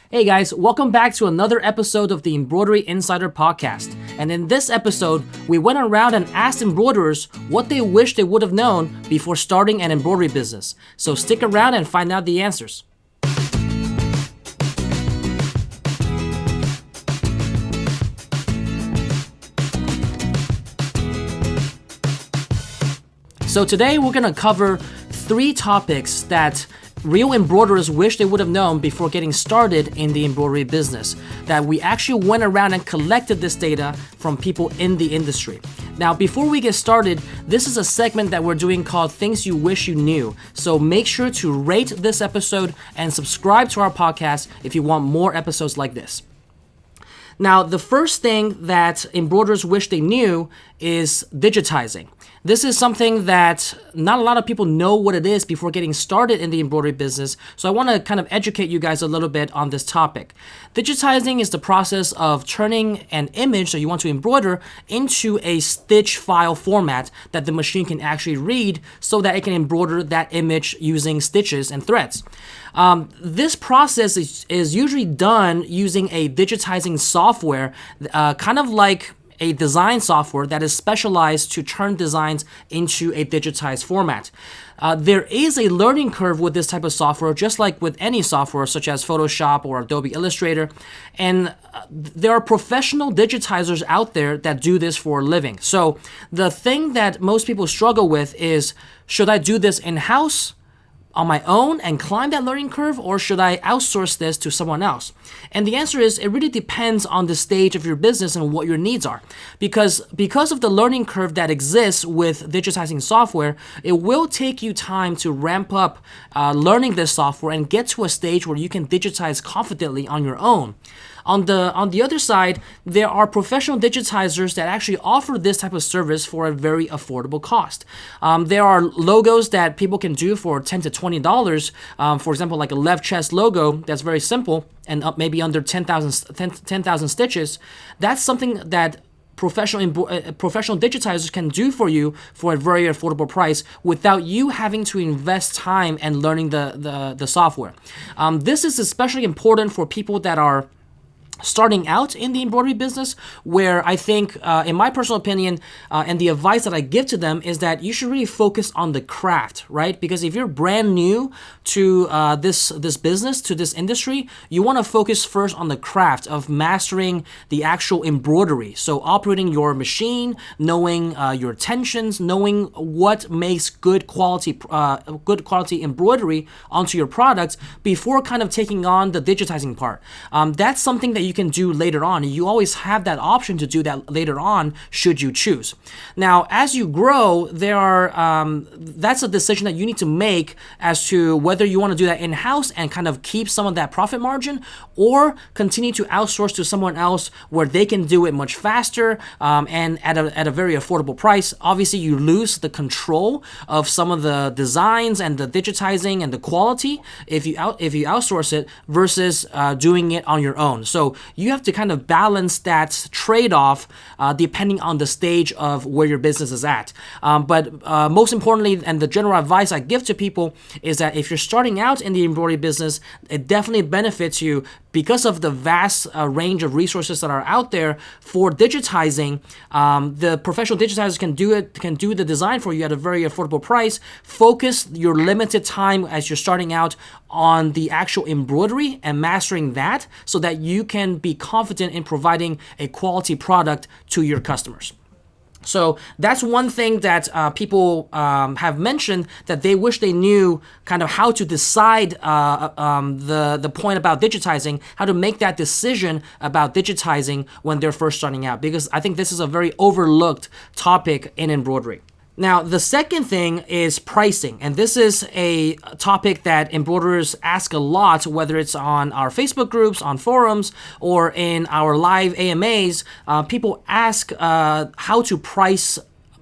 Hey guys, welcome back to another episode of the Embroidery Insider Podcast. And in this episode, we went around and asked embroiderers what they wish they would have known before starting an embroidery business. So stick around and find out the answers. So today we're going to cover 3 topics that real embroiderers wish they would have known before getting started in the embroidery business, that we actually went around and collected this data from people in the industry. Now, before we get started, this is a segment that we're doing called Things You Wish You Knew. So make sure to rate this episode and subscribe to our podcast if you want more episodes like this. Now, the first thing that embroiderers wish they knew is digitizing. This is something that not a lot of people know what it is before getting started in the embroidery business, so I want to kind of educate you guys a little bit on this topic. Digitizing is the process of turning an image that you want to embroider into a stitch file format that the machine can actually read so that it can embroider that image using stitches and threads. This process is usually done using a digitizing software, kind of like a design software that is specialized to turn designs into a digitized format. There is a learning curve with this type of software, just like with any software such as Photoshop or Adobe Illustrator, and there are professional digitizers out there that do this for a living. So the thing that most people struggle with is, should I do this in-house on my own and climb that learning curve, or should I outsource this to someone else? And the answer is, it really depends on the stage of your business and what your needs are. Because of the learning curve that exists with digitizing software, it will take you time to ramp up learning this software and get to a stage where you can digitize confidently on your own. On the other side, there are professional digitizers that actually offer this type of service for a very affordable cost. There are logos that people can do for $10 to $20. For example, like a left chest logo that's very simple and maybe under 10,000 stitches. That's something that professional digitizers can do for you for a very affordable price without you having to invest time and learning the software. This is especially important for people that are starting out in the embroidery business, where I think, in my personal opinion, and the advice that I give to them is that you should really focus on the craft, right? Because if you're brand new to this business, to this industry, you want to focus first on the craft of mastering the actual embroidery. So operating your machine, knowing your tensions, knowing what makes good quality embroidery onto your products before kind of taking on the digitizing part. That's something that you can do later on. You always have that option to do that later on should you choose. Now, as you grow, that's a decision that you need to make as to whether you want to do that in-house and kind of keep some of that profit margin, or continue to outsource to someone else where they can do it much faster and at a very affordable price. Obviously, you lose the control of some of the designs and the digitizing and the quality if you outsource it versus doing it on your own. So you have to kind of balance that trade-off depending on the stage of where your business is at. But most importantly, and the general advice I give to people, is that if you're starting out in the embroidery business, it definitely benefits you because of the vast range of resources that are out there for digitizing. The professional digitizers can do the design for you at a very affordable price. Focus your limited time as you're starting out on the actual embroidery and mastering that, so that you can be confident in providing a quality product to your customers. So that's one thing that people have mentioned, that they wish they knew kind of how to decide the point about digitizing, how to make that decision about digitizing when they're first starting out, because I think this is a very overlooked topic in embroidery. Now, the second thing is pricing, and this is a topic that embroiderers ask a lot, whether it's on our Facebook groups, on forums, or in our live AMAs. People ask how to price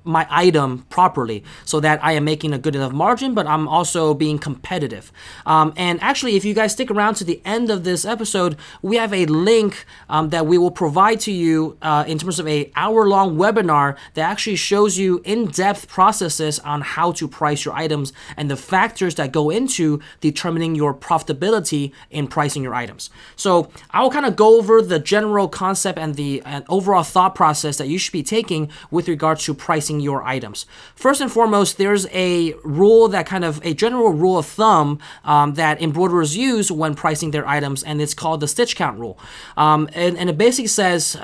my item properly so that I am making a good enough margin, but I'm also being competitive. And actually, if you guys stick around to the end of this episode, we have a link that we will provide to you in terms of a hour-long webinar that actually shows you in-depth processes on how to price your items and the factors that go into determining your profitability in pricing your items. So I will kind of go over the general concept and the overall thought process that you should be taking with regard to pricing your items. First and foremost, there's a rule that a general rule of thumb that embroiderers use when pricing their items, and it's called the stitch count rule. And it basically says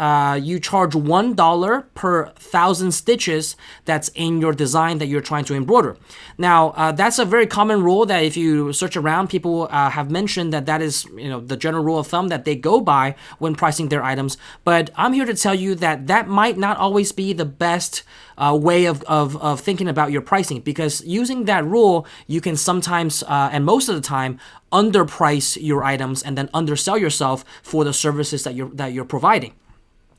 you charge $1 per 1,000 stitches that's in your design that you're trying to embroider. Now, that's a very common rule that if you search around, people have mentioned that is the general rule of thumb that they go by when pricing their items. But I'm here to tell you that might not always be the best way of thinking about your pricing, because using that rule, you can sometimes and most of the time underprice your items and then undersell yourself for the services that you're providing.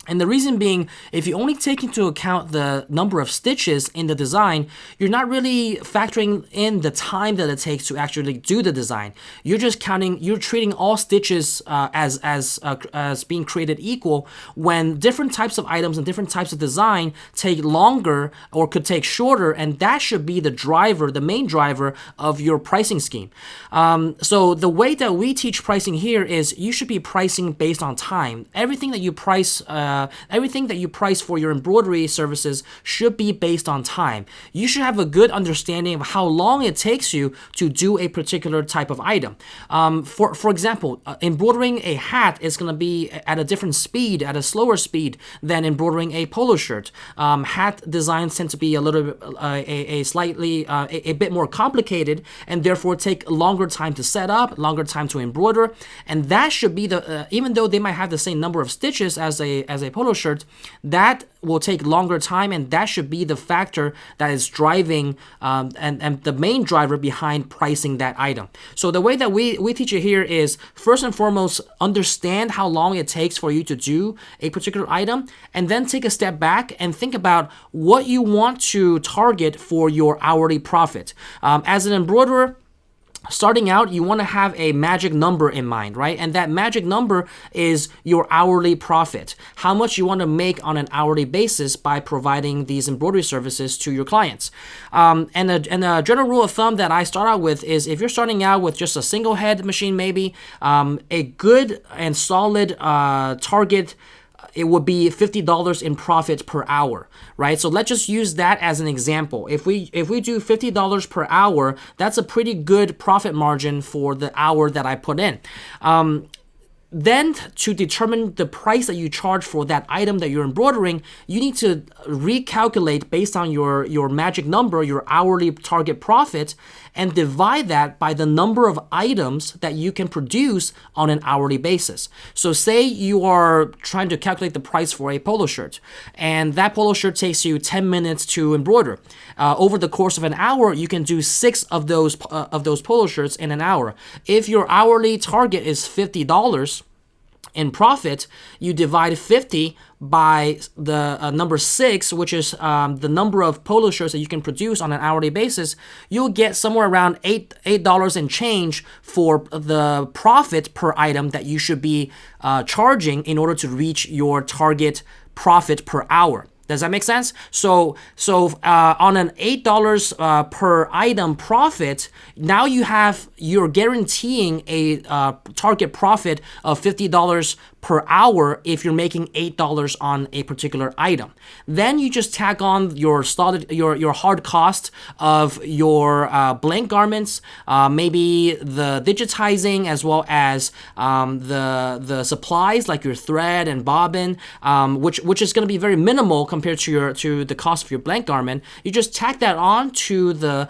And the reason being, if you only take into account the number of stitches in the design, you're not really factoring in the time that it takes to actually do the design. You're treating all stitches as being created equal, when different types of items and different types of design take longer or could take shorter, and that should be the main driver of your pricing scheme. So the way that we teach pricing here is you should be pricing based on time. Everything that you price for your embroidery services should be based on time. You should have a good understanding of how long it takes you to do a particular type of item. For example, embroidering a hat is going to be at a different speed, at a slower speed than embroidering a polo shirt. Hat designs tend to be a bit more complicated, and therefore take longer time to set up, longer time to embroider, and that should be even though they might have the same number of stitches as a polo shirt, that will take longer time, and that should be the factor that is driving and the main driver behind pricing that item. So the way that we teach it here is, first and foremost, understand how long it takes for you to do a particular item, and then take a step back and think about what you want to target for your hourly profit. As an embroiderer, starting out, you want to have a magic number in mind, right? And that magic number is your hourly profit. How much you want to make on an hourly basis by providing these embroidery services to your clients. And a general rule of thumb that I start out with is, if you're starting out with just a single head machine, maybe a good and solid target, it would be $50 in profit per hour, right? So let's just use that as an example. If we do $50 per hour, that's a pretty good profit margin for the hour that I put in. Then to determine the price that you charge for that item that you're embroidering, you need to recalculate based on your magic number, your hourly target profit, and divide that by the number of items that you can produce on an hourly basis. So say you are trying to calculate the price for a polo shirt, and that polo shirt takes you 10 minutes to embroider. Over the course of an hour, you can do 6 of those polo shirts in an hour. If your hourly target is $50 in profit, you divide 50 by the number 6, which is the number of polo shirts that you can produce on an hourly basis. You'll get somewhere around $8 and change for the profit per item that you should be charging in order to reach your target profit per hour. Does that make sense? So on an $8 per item profit, now you're guaranteeing a target profit of $50 per hour if you're making $8 on a particular item. Then you just tack on your hard cost of your blank garments, maybe the digitizing, as well as the supplies like your thread and bobbin, which is going to be very minimal compared to the cost of your blank garment. You just tack that on to the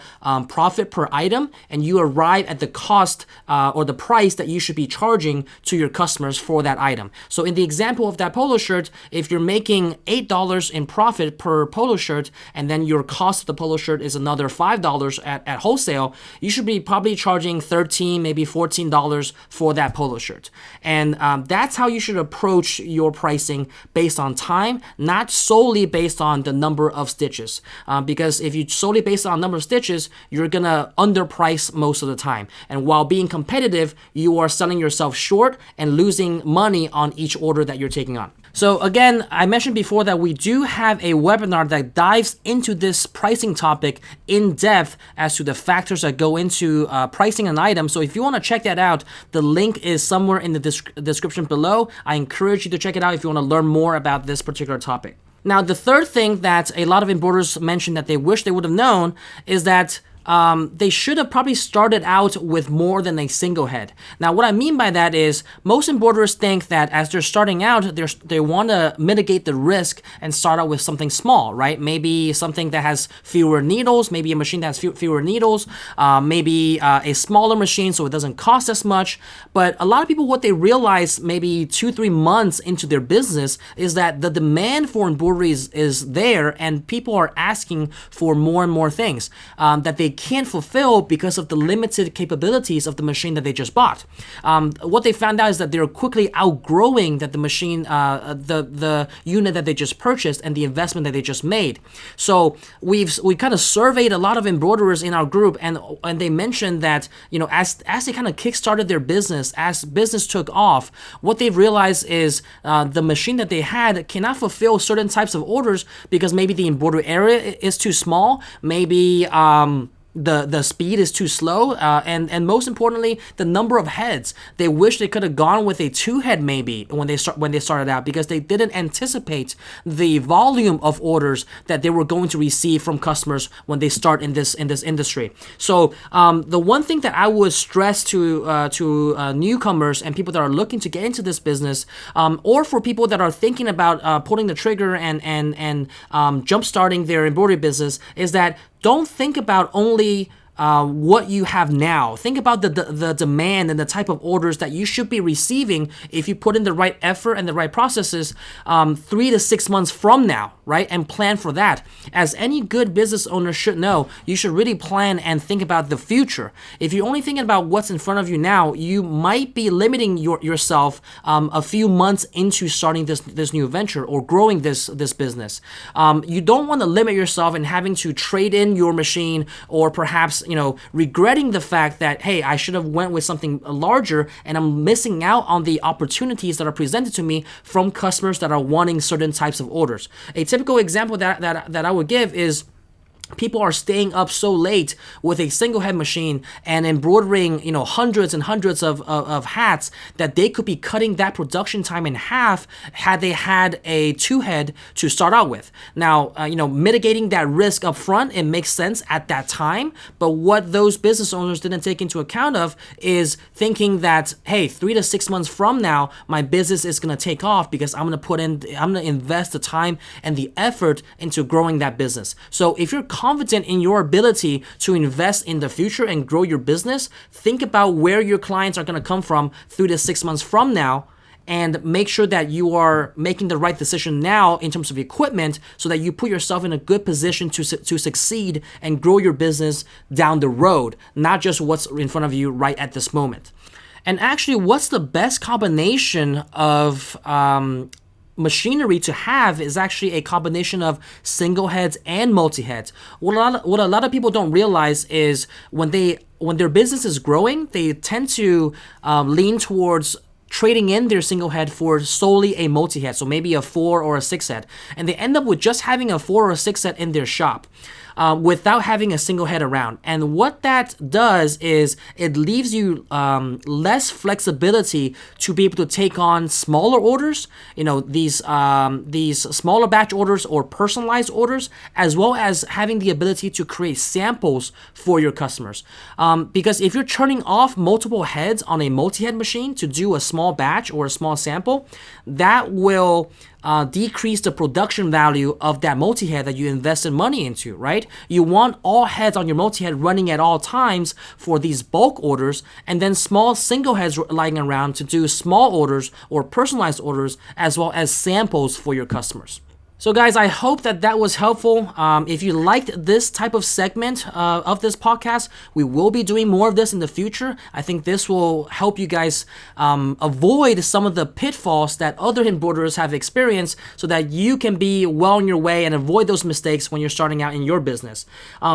profit per item, and you arrive at the cost or the price that you should be charging to your customers for that item. So in the example of that polo shirt, if you're making $8 in profit per polo shirt, and then your cost of the polo shirt is another $5 at wholesale, you should be probably charging $13, maybe $14 for that polo shirt. And that's how you should approach your pricing, based on time, not solely solely based on the number of stitches. Because if you solely based on number of stitches, you're gonna underprice most of the time. And while being competitive, you are selling yourself short and losing money on each order that you're taking on. So again, I mentioned before that we do have a webinar that dives into this pricing topic in depth as to the factors that go into pricing an item. So if you want to check that out, the link is somewhere in the description below. I encourage you to check it out if you want to learn more about this particular topic. Now, the third thing that a lot of embroiderers mentioned that they wish they would have known is that they should have probably started out with more than a single head. Now, what I mean by that is most embroiderers think that as they're starting out, they want to mitigate the risk and start out with something small, right? Maybe something that has fewer needles, maybe a machine that has fewer needles, maybe a smaller machine so it doesn't cost as much. But a lot of people, what they realize maybe 2-3 months into their business is that the demand for embroidery is there, and people are asking for more and more things that they can't fulfill because of the limited capabilities of the machine that they just bought. What they found out is that they're quickly outgrowing that the machine, the unit that they just purchased and the investment that they just made. So we kind of surveyed a lot of embroiderers in our group, and they mentioned that, you know, as they kind of kickstarted their business, as business took off, what they've realized is the machine that they had cannot fulfill certain types of orders because maybe the embroidery area is too small, maybe the speed is too slow, and most importantly, the number of heads. They wish they could have gone with a 2-head maybe when they started out, because they didn't anticipate the volume of orders that they were going to receive from customers when they start in this industry. So the one thing that I would stress to newcomers and people that are looking to get into this business, or for people that are thinking about pulling the trigger and jump starting their embroidery business, is that don't think about only what you have now. Think about the demand and the type of orders that you should be receiving if you put in the right effort and the right processes 3 to 6 months from now, right? And plan for that. As any good business owner should know, you should really plan and think about the future. If you're only thinking about what's in front of you now, you might be limiting yourself a few months into starting this new venture or growing this business. You don't want to limit yourself in having to trade in your machine, or perhaps, you know, regretting the fact that, hey, I should have went with something larger and I'm missing out on the opportunities that are presented to me from customers that are wanting certain types of orders. A typical example that I would give is people are staying up so late with a single head machine and embroidering, you know, hundreds and hundreds of hats that they could be cutting that production time in half had they had a 2-head to start out with. Now, you know, mitigating that risk up front, it makes sense at that time. But what those business owners didn't take into account of is thinking that, hey, 3 to 6 months from now, my business is going to take off because I'm going to invest the time and the effort into growing that business. So if you're confident in your ability to invest in the future and grow your business, think about where your clients are going to come from 3 to 6 months from now, and make sure that you are making the right decision now in terms of equipment so that you put yourself in a good position to succeed and grow your business down the road, not just what's in front of you right at this moment. And actually, what's the best combination of machinery to have is actually a combination of single heads and multi-heads. What a lot of people don't realize is when their business is growing, they tend to lean towards trading in their single head for solely a multi-head, so maybe a 4 or a 6 head, and they end up with just having a 4 or a 6 head in their shop. Without having a single head around. And what that does is it leaves you less flexibility to be able to take on smaller orders, you know, these smaller batch orders or personalized orders, as well as having the ability to create samples for your customers. Because if you're turning off multiple heads on a multi-head machine to do a small batch or a small sample, that will decrease the production value of that multi-head that you invested money into, right? You want all heads on your multi-head running at all times for these bulk orders, and then small single heads lying around to do small orders or personalized orders, as well as samples for your customers. So guys, I hope that was helpful. If you liked this type of segment of this podcast, we will be doing more of this in the future. I think this will help you guys avoid some of the pitfalls that other embroiderers have experienced so that you can be well on your way and avoid those mistakes when you're starting out in your business.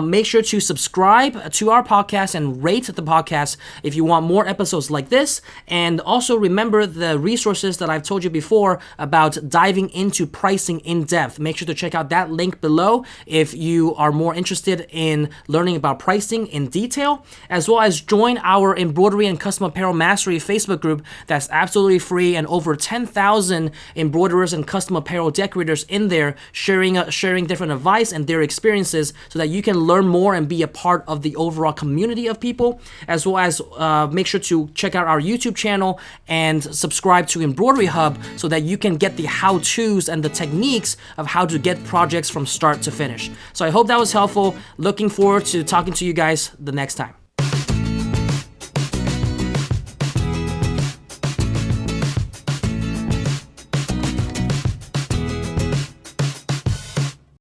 Make sure to subscribe to our podcast and rate the podcast if you want more episodes like this. And also remember the resources that I've told you before about diving into pricing in depth. Make sure to check out that link below if you are more interested in learning about pricing in detail, as well as join our Embroidery and Custom Apparel Mastery Facebook group that's absolutely free, and over 10,000 embroiderers and custom apparel decorators in there sharing different advice and their experiences so that you can learn more and be a part of the overall community of people, as well as make sure to check out our YouTube channel and subscribe to Embroidery Hub so that you can get the how-tos and the techniques of how to get projects from start to finish. So I hope that was helpful. Looking forward to talking to you guys the next time.